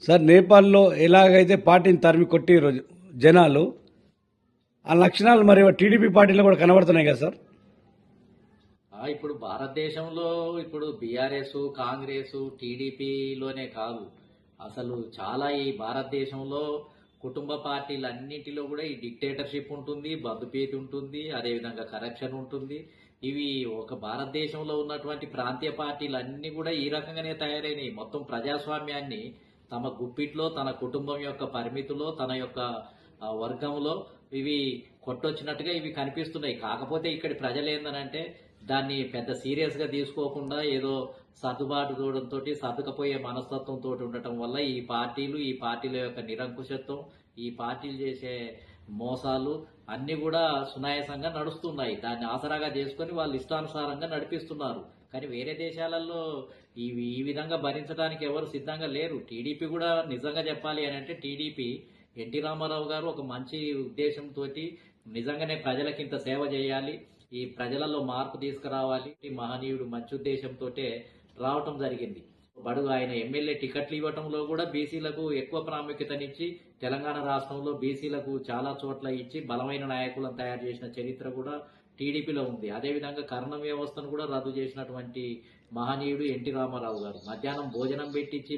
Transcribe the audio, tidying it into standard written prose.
Sir నేపాల్లో ఎలాగైతే పార్టీని తరిమి కొట్టిర్రో జనాలు, ఆ లక్షణాలు మరి టీడీపీ పార్టీలో కూడా కనబడుతున్నాయి కదా సార్. ఇప్పుడు భారతదేశంలో ఇప్పుడు బీఆర్ఎస్, కాంగ్రెస్, టీడీపీలోనే కాదు, అసలు చాలా ఈ భారతదేశంలో కుటుంబ పార్టీలన్నింటిలో కూడా ఈ డిక్టేటర్షిప్ ఉంటుంది, బంధుపీతి ఉంటుంది, అదేవిధంగా కరప్షన్ ఉంటుంది. ఇవి ఒక భారతదేశంలో ఉన్నటువంటి ప్రాంతీయ పార్టీలన్నీ కూడా ఈ రకంగానే తయారైనవి. మొత్తం ప్రజాస్వామ్యాన్ని తమ గుప్పిట్లో, తన కుటుంబం యొక్క పరిమితిలో, తన యొక్క వర్గంలో ఇవి కొట్టొచ్చినట్టుగా ఇవి కనిపిస్తున్నాయి. కాకపోతే ఇక్కడి ప్రజలు ఏందనంటే దాన్ని పెద్ద సీరియస్గా తీసుకోకుండా ఏదో సర్దుబాటు చూడంతో సర్దుకపోయే మనస్తత్వంతో ఉండటం వల్ల ఈ పార్టీల యొక్క నిరంకుశత్వం, ఈ పార్టీలు చేసే మోసాలు అన్నీ కూడా సునాయాసంగా నడుస్తున్నాయి. దాన్ని ఆసరాగా చేసుకొని వాళ్ళు ఇష్టానుసారంగా నడిపిస్తున్నారు. కానీ వేరే దేశాలలో ఈ విధంగా భరించడానికి ఎవరు సిద్ధంగా లేరు. టీడీపీ కూడా నిజంగా చెప్పాలి అని అంటే టీడీపీ ఎన్టీ రామారావు గారు ఒక మంచి ఉద్దేశంతో నిజంగానే ప్రజలకి ఇంత సేవ చేయాలి, ఈ ప్రజలలో మార్పు తీసుకురావాలి, మహనీయుడు మంచి ఉద్దేశంతో రావటం జరిగింది. బడుగు ఆయన ఎమ్మెల్యే టికెట్లు ఇవ్వటంలో కూడా బీసీలకు ఎక్కువ ప్రాముఖ్యతనిచ్చి తెలంగాణ రాష్ట్రంలో బీసీలకు చాలా చోట్ల ఇచ్చి బలమైన నాయకులను తయారు చేసిన చరిత్ర కూడా టీడీపీలో ఉంది. అదేవిధంగా కర్ణ వ్యవస్థను కూడా రద్దు చేసినటువంటి మహనీయుడు ఎన్టీ రామారావు గారు. మధ్యాహ్నం భోజనం పెట్టించి